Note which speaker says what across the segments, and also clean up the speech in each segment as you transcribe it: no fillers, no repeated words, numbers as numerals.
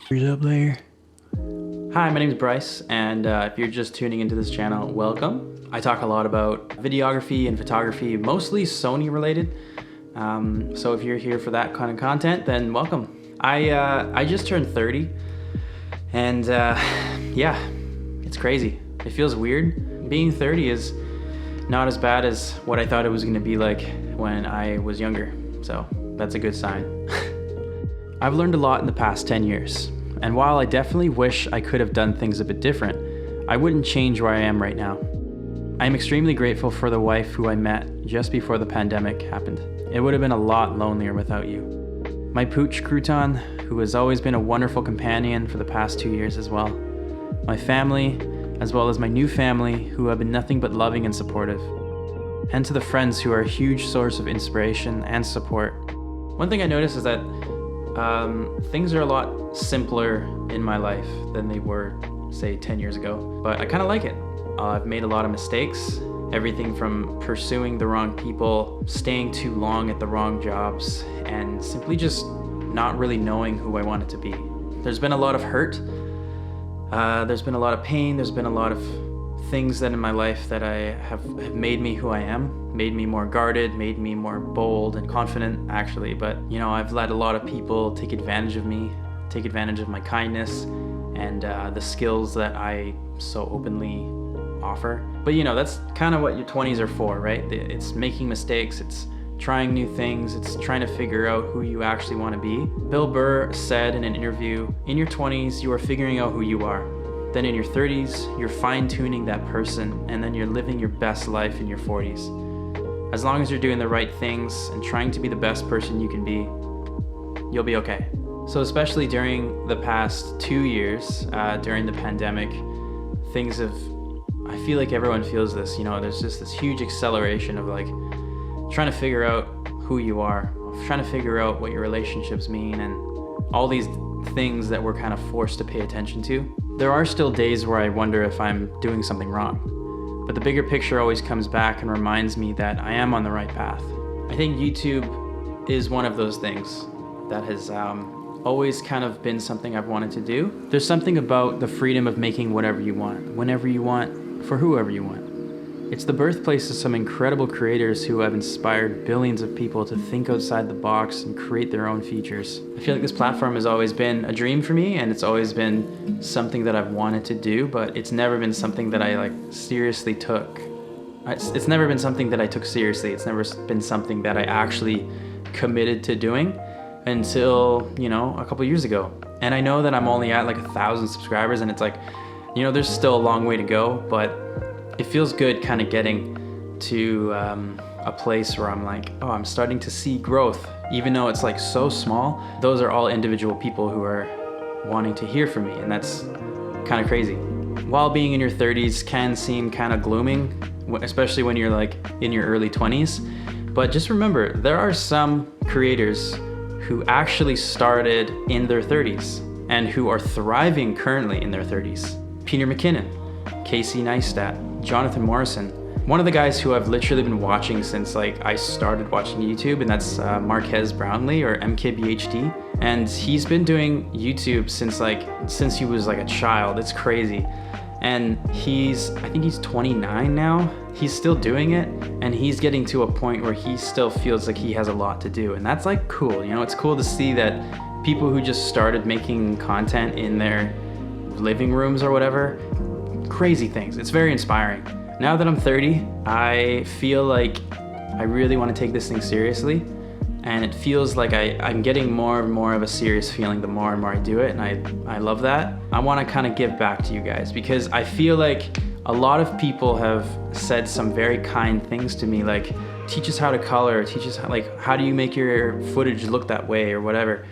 Speaker 1: What's up there? Hi, my name is Bryce, and if you're just tuning into this channel, welcome. I talk a lot about videography and photography, mostly Sony related. So if you're here for that kind of content, then welcome. I just turned 30, and yeah, it's crazy. It feels weird. Being 30 is not as bad as what I thought it was going to be like when I was younger, so that's a good sign. I've learned a lot in the past 10 years, and while I definitely wish I could have done things a bit different, I wouldn't change where I am right now. I am extremely grateful for the wife who I met just before the pandemic happened. It would have been a lot lonelier without you. My pooch Crouton, who has always been a wonderful companion for the past 2 years as well. My family, as well as my new family, who have been nothing but loving and supportive. And to the friends who are a huge source of inspiration and support. One thing I noticed is that things are a lot simpler in my life than they were, say, 10 years ago, but I kind of like it. I've made a lot of mistakes, everything from pursuing the wrong people, staying too long at the wrong jobs, and simply just not really knowing who I wanted to be. There's been a lot of hurt, there's been a lot of pain, there's been a lot of things that in my life that have made me who I am, made me more guarded, made me more bold and confident actually, but you know, I've let a lot of people take advantage of me, take advantage of my kindness and the skills that I so openly offer. But you know, that's kind of what your 20s are for, right? It's making mistakes, it's trying new things, it's trying to figure out who you actually want to be. Bill Burr said in an interview, in your 20s, you are figuring out who you are. Then in your 30s, you're fine-tuning that person, and then you're living your best life in your 40s. As long as you're doing the right things and trying to be the best person you can be, you'll be okay. So especially during the past 2 years, during the pandemic, things have, I feel like everyone feels this, you know, there's just this huge acceleration of like trying to figure out who you are, trying to figure out what your relationships mean, and all these things that we're kind of forced to pay attention to. There are still days where I wonder if I'm doing something wrong, but the bigger picture always comes back and reminds me that I am on the right path. I think YouTube is one of those things that has always kind of been something I've wanted to do. There's something about the freedom of making whatever you want, whenever you want, for whoever you want. It's the birthplace of some incredible creators who have inspired billions of people to think outside the box and create their own features. I feel like this platform has always been a dream for me, and it's always been something that I've wanted to do, but it's never been something that I like seriously took. It's never been something that I took seriously. It's never been something that I actually committed to doing until, you know, a couple years ago. And I know that I'm only at like 1,000 subscribers, and it's like, you know, there's still a long way to go, but it feels good kind of getting to a place where I'm like, oh, I'm starting to see growth. Even though it's like so small, those are all individual people who are wanting to hear from me, and that's kind of crazy. While being in your 30s can seem kind of glooming, especially when you're like in your early 20s, but just remember, there are some creators who actually started in their 30s and who are thriving currently in their 30s. Peter McKinnon, Casey Neistat, Jonathan Morrison. One of the guys who I've literally been watching since like I started watching YouTube, and that's Marquez Brownlee, or MKBHD. And he's been doing YouTube since he was like a child. It's crazy. And I think he's 29 now. He's still doing it, and he's getting to a point where he still feels like he has a lot to do. And that's like cool, you know, it's cool to see that people who just started making content in their living rooms or whatever, crazy things. It's very inspiring. Now that I'm 30, I feel like I really want to take this thing seriously, and it feels like I'm getting more and more of a serious feeling the more and more I do it, and I love that. I want to kind of give back to you guys, because I feel like a lot of people have said some very kind things to me, like teach us how to color, teach us how do you make your footage look that way or whatever.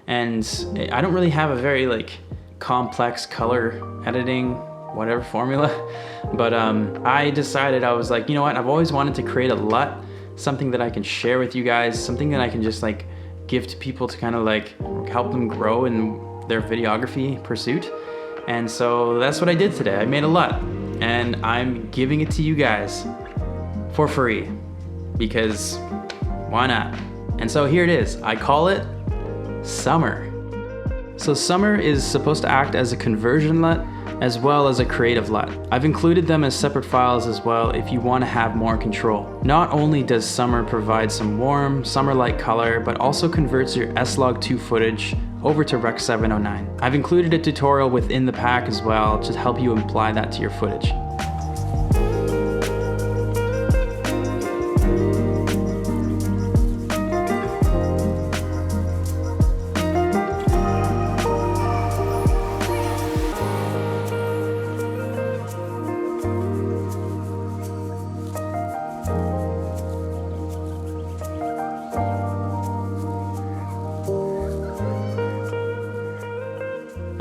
Speaker 1: And I don't really have a very like complex color editing whatever formula, but I decided, I was like, you know what, I've always wanted to create a LUT, something that I can share with you guys, something that I can just like give to people to kind of like help them grow in their videography pursuit. And so that's what I did today. I made a LUT, and I'm giving it to you guys for free, because why not? And so here it is. I call it Summer. So Summer is supposed to act as a conversion LUT as well as a creative LUT. I've included them as separate files as well if you want to have more control. Not only does Summer provide some warm, summer-like color, but also converts your S-Log2 footage over to Rec. 709. I've included a tutorial within the pack as well to help you apply that to your footage.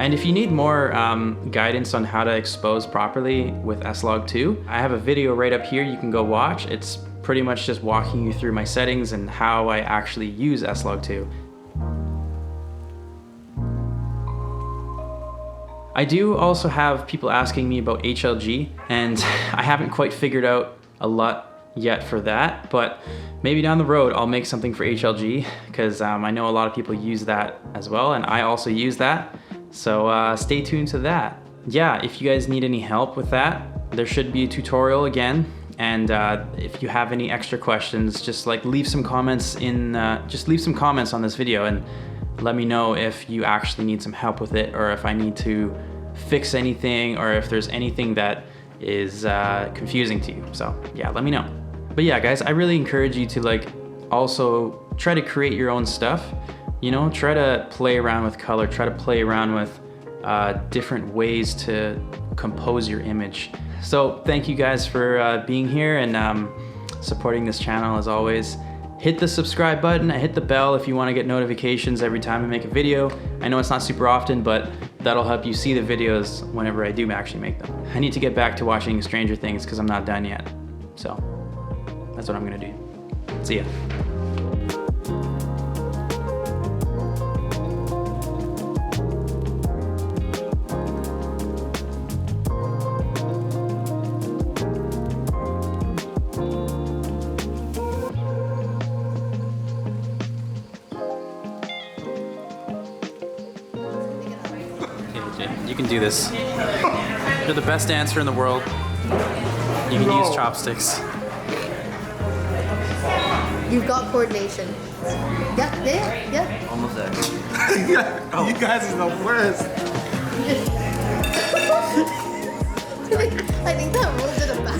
Speaker 1: And if you need more guidance on how to expose properly with S-Log2, I have a video right up here you can go watch. It's pretty much just walking you through my settings and how I actually use S-Log2. I do also have people asking me about HLG, and I haven't quite figured out a LUT yet for that, but maybe down the road I'll make something for HLG, because I know a lot of people use that as well, and I also use that. So stay tuned to that. Yeah, if you guys need any help with that, there should be a tutorial again. And if you have any extra questions, just like leave some comments on this video and let me know if you actually need some help with it, or if I need to fix anything, or if there's anything that is confusing to you. So yeah, let me know. But yeah, guys, I really encourage you to like also try to create your own stuff. You know, try to play around with color, try to play around with different ways to compose your image. So thank you guys for being here and supporting this channel as always. Hit the subscribe button, hit the bell if you want to get notifications every time I make a video. I know it's not super often, but that'll help you see the videos whenever I do actually make them. I need to get back to watching Stranger Things because I'm not done yet. So that's what I'm gonna do. See ya. You can do this. You're the best dancer in the world. You can use chopsticks.
Speaker 2: You've got coordination. Yeah.
Speaker 3: Almost there.
Speaker 4: You guys are the worst.
Speaker 2: I think that rolled to the back.